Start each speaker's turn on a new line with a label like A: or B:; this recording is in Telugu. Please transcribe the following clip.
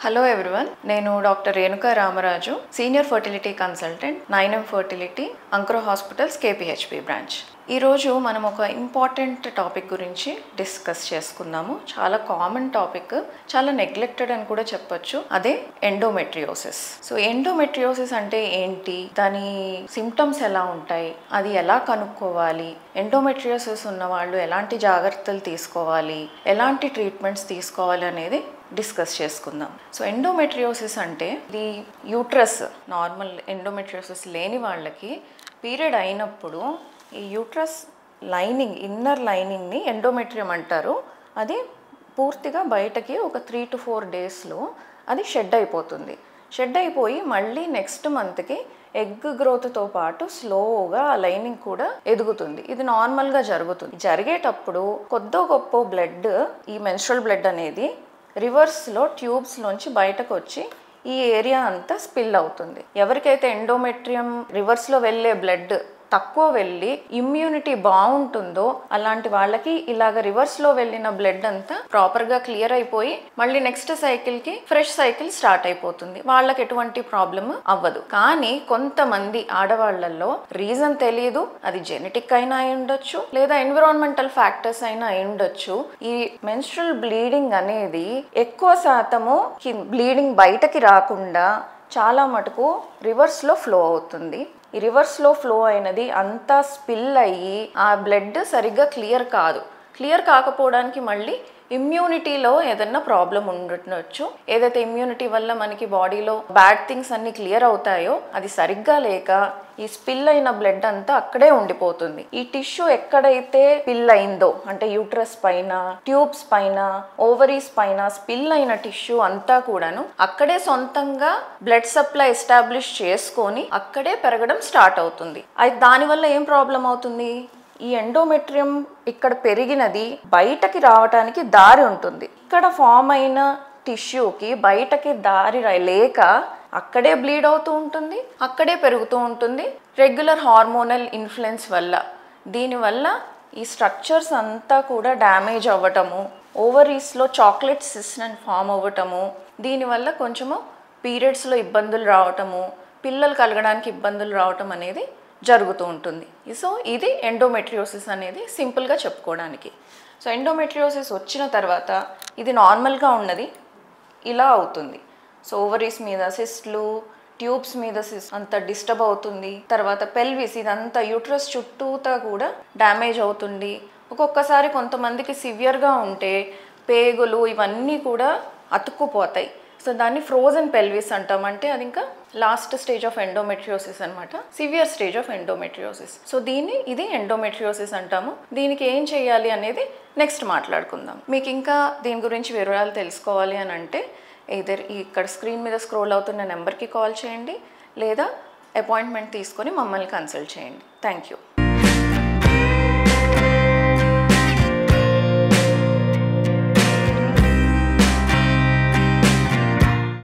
A: హలో ఎవ్రీవన్, నేను doctor Renuka Ramaraju, senior fertility consultant, 9M fertility, అంకుర హాస్పిటల్స్, KPHP బ్రాంచ్. ఈరోజు మనం ఒక ఇంపార్టెంట్ టాపిక్ గురించి డిస్కస్ చేసుకుందాము. చాలా కామన్ టాపిక్, చాలా నెగ్లెక్టెడ్ అని కూడా చెప్పొచ్చు. అదే ఎండోమెట్రియోసిస్. సో ఎండోమెట్రియోసిస్ అంటే ఏంటి, దాని సిమ్టమ్స్ ఎలా ఉంటాయి, అది ఎలా కనుక్కోవాలి, ఎండోమెట్రియోసిస్ ఉన్న వాళ్ళు ఎలాంటి జాగ్రత్తలు తీసుకోవాలి, ఎలాంటి ట్రీట్మెంట్స్ తీసుకోవాలి అనేది డిస్కస్ చేసుకుందాం. సో ఎండోమెట్రియోసిస్ అంటే ఇది యూట్రస్, నార్మల్ ఎండోమెట్రియోసిస్ లేని వాళ్ళకి పీరియడ్ అయినప్పుడు ఈ యూట్రస్ లైనింగ్, ఇన్నర్ లైనింగ్ని ఎండోమెట్రియం అంటారు. అది పూర్తిగా బయటకి ఒక 3 to 4 డేస్లో అది షెడ్ అయిపోతుంది. షెడ్ అయిపోయి మళ్ళీ నెక్స్ట్ మంత్కి ఎగ్ గ్రోత్తో పాటు స్లోగా ఆ లైనింగ్ కూడా ఎదుగుతుంది. ఇది నార్మల్గా జరుగుతుంది. జరిగేటప్పుడు కొద్దో గొప్ప బ్లడ్, ఈ మెన్స్ట్రువల్ బ్లడ్ అనేది రివర్స్లో ట్యూబ్స్లోంచి బయటకు వచ్చి ఈ ఏరియా అంతా స్పిల్ అవుతుంది. ఎవరికైతే ఎండోమెట్రియం రివర్స్లో వెళ్ళే బ్లడ్ తక్కువ వెళ్ళి ఇమ్యూనిటీ బాగుంటుందో అలాంటి వాళ్ళకి ఇలాగ రివర్స్లో వెళ్ళిన బ్లడ్ అంతా ప్రాపర్గా క్లియర్ అయిపోయి మళ్ళీ నెక్స్ట్ సైకిల్కి ఫ్రెష్ సైకిల్ స్టార్ట్ అయిపోతుంది. వాళ్ళకి ఎటువంటి ప్రాబ్లమ్ అవ్వదు. కానీ కొంతమంది ఆడవాళ్లలో రీజన్ తెలియదు, అది జెనెటిక్ అయినా అయి ఉండొచ్చు, లేదా ఎన్విరాన్మెంటల్ ఫ్యాక్టర్స్ అయినా అయి ఉండొచ్చు. ఈ మెన్స్ట్రువల్ బ్లీడింగ్ అనేది ఎక్కువ శాతము బ్లీడింగ్ బయటకి రాకుండా చాలా మటుకు రివర్స్లో ఫ్లో అవుతుంది. ఈ రివర్స్లో ఫ్లో అయినది అంతా స్పిల్ అయ్యి ఆ బ్లడ్ సరిగ్గా క్లియర్ కాదు. క్లియర్ కాకపోవడానికి మళ్ళీ ఇమ్యూనిటీలో ఏదన్నా ప్రాబ్లం ఉండొచ్చు. ఏదైతే ఇమ్యూనిటీ వల్ల మనకి బాడీలో బ్యాడ్ థింగ్స్ అన్ని క్లియర్ అవుతాయో అది సరిగ్గా లేక ఈ స్పిల్ అయిన బ్లడ్ అంతా అక్కడే ఉండిపోతుంది. ఈ టిష్యూ ఎక్కడైతే స్పిల్ అయిందో, అంటే యూట్రస్ పైన, ట్యూబ్స్ పైన, ఓవరీస్ పైన స్పిల్ అయిన టిష్యూ అంతా కూడాను అక్కడే సొంతంగా బ్లడ్ సప్లై ఎస్టాబ్లిష్ చేసుకొని అక్కడే పెరగడం స్టార్ట్ అవుతుంది. అది దానివల్ల ఏం ప్రాబ్లం అవుతుంది, ఈ ఎండోమెట్రియం ఇక్కడ పెరిగినది బయటకి రావడానికి దారి ఉంటుంది. ఇక్కడ ఫామ్ అయిన టిష్యూకి బయటకి దారి లేక అక్కడే బ్లీడ్ అవుతూ ఉంటుంది, అక్కడే పెరుగుతూ ఉంటుంది. రెగ్యులర్ హార్మోనల్ ఇన్ఫ్లుయెన్స్ వల్ల దీనివల్ల ఈ స్ట్రక్చర్స్ అంతా కూడా డ్యామేజ్ అవ్వటము, ఓవరీస్లో చాక్లెట్ సిస్ట్ అని ఫామ్ అవ్వటము, దీనివల్ల కొంచెము పీరియడ్స్లో ఇబ్బందులు రావటము, పిల్లలు కలగడానికి ఇబ్బందులు రావటం అనేది జరుగుతూ ఉంటుంది. సో ఇది ఎండోమెట్రియోసిస్ అనేది సింపుల్గా చెప్పుకోవడానికి. సో ఎండోమెట్రియోసిస్ వచ్చిన తర్వాత ఇది నార్మల్గా ఉన్నది ఇలా అవుతుంది. సో ఓవరీస్ మీద సిస్ట్లు, ట్యూబ్స్ మీద సిస్ట్ అంతా డిస్టర్బ్ అవుతుంది. తర్వాత పెల్విస్, ఇదంతా యూట్రస్ చుట్టూతా కూడా డ్యామేజ్ అవుతుంది. ఒక్కొక్కసారి కొంతమందికి సివియర్గా ఉంటే పేగులు ఇవన్నీ కూడా అతుక్కుపోతాయి. సో దాన్ని ఫ్రోజన్ పెల్విస్ అంటాం. అంటే అది ఇంకా లాస్ట్ స్టేజ్ ఆఫ్ ఎండోమెట్రియోసిస్ అనమాట, severe stage of endometriosis. So ఇది ఎండోమెట్రియోసిస్ అంటాము. దీనికి ఏం చేయాలి అనేది నెక్స్ట్ మాట్లాడుకుందాం. మీకు ఇంకా దీని గురించి వివరాలు తెలుసుకోవాలి అని అంటే ఇక్కడ స్క్రీన్ మీద స్క్రోల్ అవుతున్న నెంబర్కి కాల్ చేయండి, లేదా అపాయింట్మెంట్ తీసుకొని మమ్మల్ని కన్సల్ట్ చేయండి. Thank you.